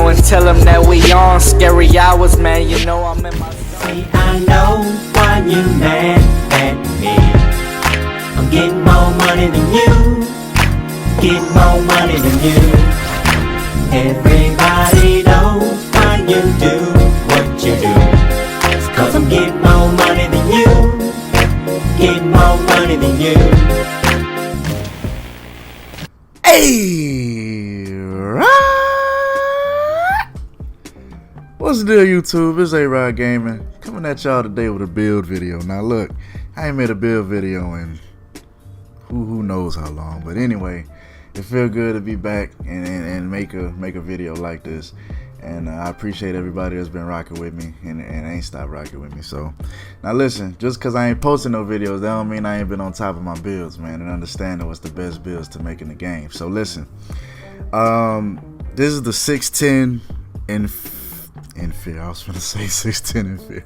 go and tell them that we on scary hours, man. You know I'm in my zone. See, I know why you mad at me. I'm getting more money than you. Getting more money than you. Everybody knows why you do what you do. It's 'cause I'm getting more money than you. Getting more money than you. Hey, right? What's the deal, YouTube? It's A-Rod Gaming coming at y'all today with a build video. Now look, I ain't made a build video in who knows how long, but anyway, it feel good to be back and make a video like this. And I appreciate everybody that's been rocking with me and ain't stopped rocking with me. So now listen, just cause I ain't posting no videos, that don't mean I ain't been on top of my builds, man, and understanding what's the best builds to make in the game. So listen, this is the 610 in fear. I was gonna say 610 in fear.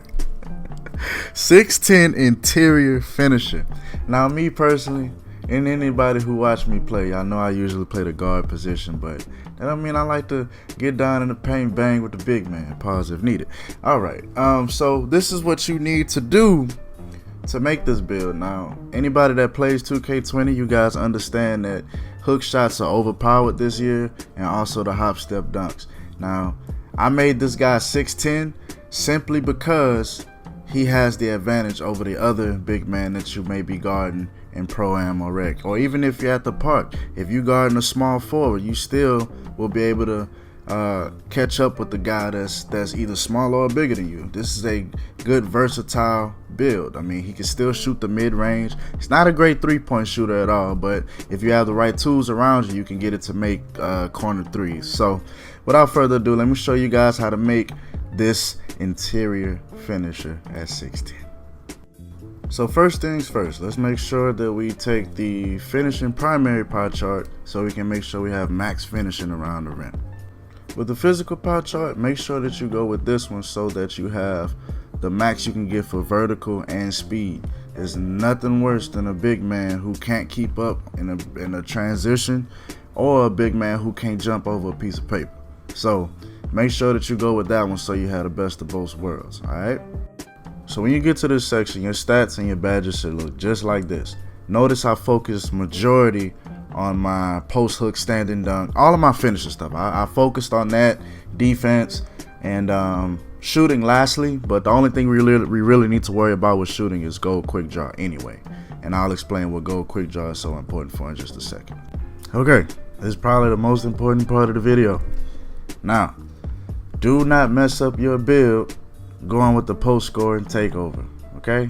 610 interior finisher. Now me personally, and anybody who watch me play, y'all know I usually play the guard position, but that don't mean I like to get down in the paint, bang with the big man. Pause if needed. Alright, so this is what you need to do to make this build. Now, anybody that plays 2K20, you guys understand that hook shots are overpowered this year, and also the hop step dunks. Now, I made this guy 6'10" simply because he has the advantage over the other big man that you may be guarding in Pro-Am or Rec, or even if you're at the park. If you guarding a small forward, you still will be able to catch up with the guy that's either smaller or bigger than you. This is a good versatile build. I mean, he can still shoot the mid-range. He's not a great three-point shooter at all, but if you have the right tools around you, you can get it to make corner threes. So without further ado, let me show you guys how to make this interior finisher at 6'10". So first things first, let's make sure that we take the finishing primary pie chart so we can make sure we have max finishing around the rim. With the physical pie chart, make sure that you go with this one so that you have the max you can get for vertical and speed. There's nothing worse than a big man who can't keep up in a transition, or a big man who can't jump over a piece of paper. So make sure that you go with that one so you have the best of both worlds, alright? So when you get to this section, your stats and your badges should look just like this. Notice I focused majority on my post hook, standing dunk, all of my finishing stuff. I focused on that, defense, and shooting lastly, but the only thing we really need to worry about with shooting is goal quick draw anyway. And I'll explain what goal quick draw is so important for in just a second. Okay, this is probably the most important part of the video. Now, do not mess up your build going with the post scoring takeover, okay?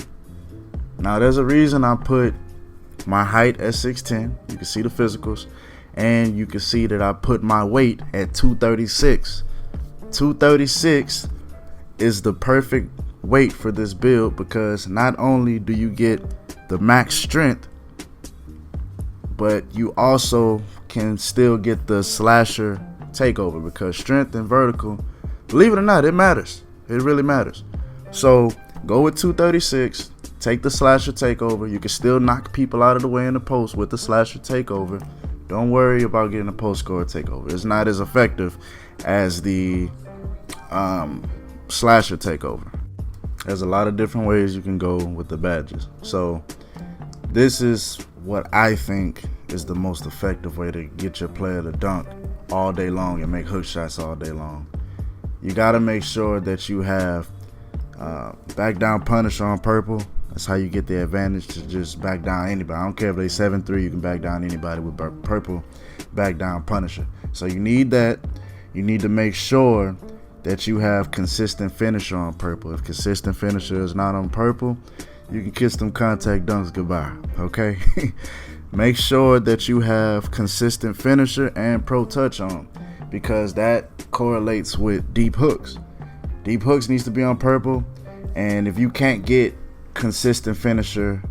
Now there's a reason I put my height at 6'10". You can see the physicals, and you can see that I put my weight at 236. 236 is the perfect weight for this build because not only do you get the max strength, but you also can still get the slasher takeover, because strength and vertical, believe it or not, it matters. It really matters. So go with 236, take the slasher takeover. You can still knock people out of the way in the post with the slasher takeover. Don't worry about getting a post score takeover. It's not as effective as the slasher takeover. There's a lot of different ways you can go with the badges. So this is what I think is the most effective way to get your player to dunk all day long and make hook shots all day long. You got to make sure that you have back down punisher on purple. That's how you get the advantage to just back down anybody. I don't care if they 7'3", you can back down anybody with purple back down punisher. So you need that. You need to make sure that you have consistent finisher on purple. If consistent finisher is not on purple, you can kiss them contact dunks goodbye, okay? Make sure that you have consistent finisher and pro touch on, because that correlates with deep hooks. Deep hooks needs to be on purple, and if you can't get consistent finisher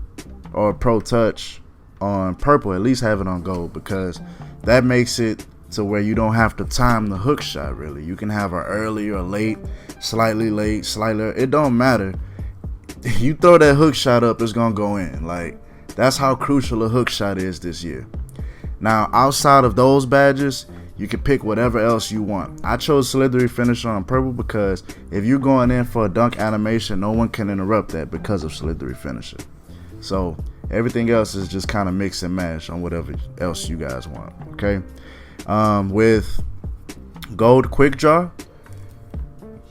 or pro touch on purple, at least have it on gold, because that makes it to where you don't have to time the hook shot really. You can have an early or late, slightly, it don't matter. You throw that hook shot up, it's gonna go in. Like, that's how crucial a hook shot is this year. Now, outside of those badges, You can pick whatever else you want. I chose Slithery Finisher on purple because if you're going in for a dunk animation, no one can interrupt that because of Slithery Finisher. So everything else is just kind of mix and match on whatever else you guys want. Okay. With Gold Quick Draw,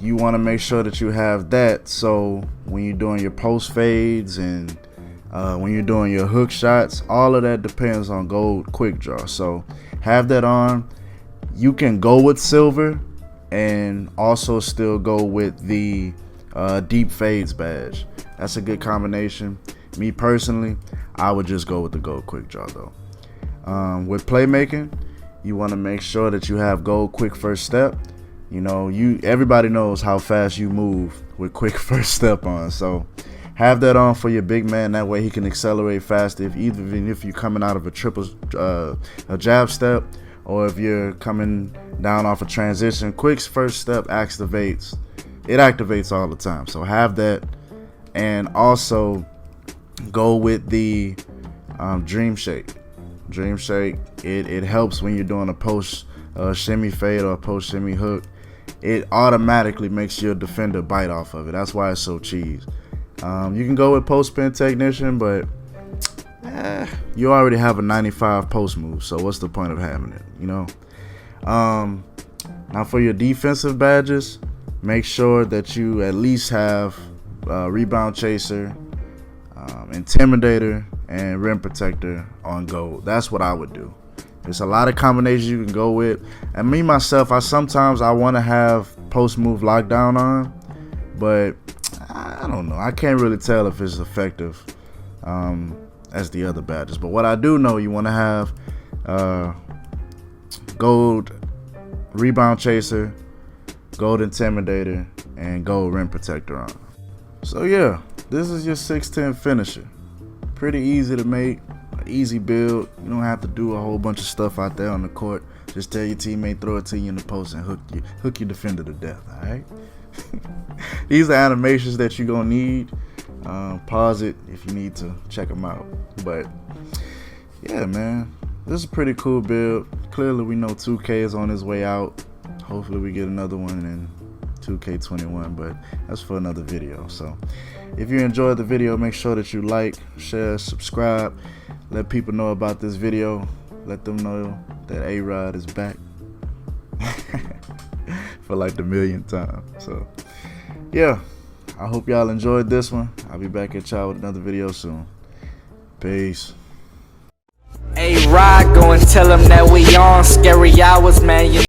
you want to make sure that you have that, so when you're doing your post fades and when you're doing your hook shots, all of that depends on Gold Quick Draw. So have that on. You can go with silver and also still go with the deep fades badge. That's a good combination. Me personally, I would just go with the Gold Quick Draw though. With playmaking, you want to make sure that you have Gold Quick First Step. You know, everybody knows how fast you move with Quick First Step on, so have that on for your big man. That way he can accelerate faster, even if you're coming out of a jab step, or if you're coming down off a transition. Quick First Step activates. It activates all the time, so have that. And also go with the Dream Shake. Dream Shake, it helps when you're doing a post shimmy fade or a post shimmy hook. It automatically makes your defender bite off of it. That's why it's so cheese. You can go with Post Spin Technician, but you already have a 95 post move, so what's the point of having it, you know? Now for your defensive badges, make sure that you at least have Rebound Chaser, Intimidator, and Rim Protector on gold. That's what I would do. There's a lot of combinations you can go with, and me myself, I sometimes want to have post move lockdown on, but I don't know, I can't really tell if it's effective as the other badges. But what I do know, you want to have gold Rebound Chaser, gold Intimidator, and gold Rim Protector on. So yeah, this is your 6'10" finisher. Pretty easy to make, easy build. You don't have to do a whole bunch of stuff out there on the court. Just tell your teammate, throw it to you in the post, and hook your defender to death. All right. These are animations that you're gonna need. Pause it if you need to check them out. But yeah, man, this is a pretty cool build. Clearly, we know 2K is on his way out. Hopefully, we get another one in 2K21, but that's for another video. So if you enjoyed the video, make sure that you like, share, subscribe, let people know about this video, let them know that A-Rod is back for like the millionth time. So yeah, I hope y'all enjoyed this one. I'll be back at y'all with another video soon. Peace. A-Rod, go and tell them that we on scary hours, man.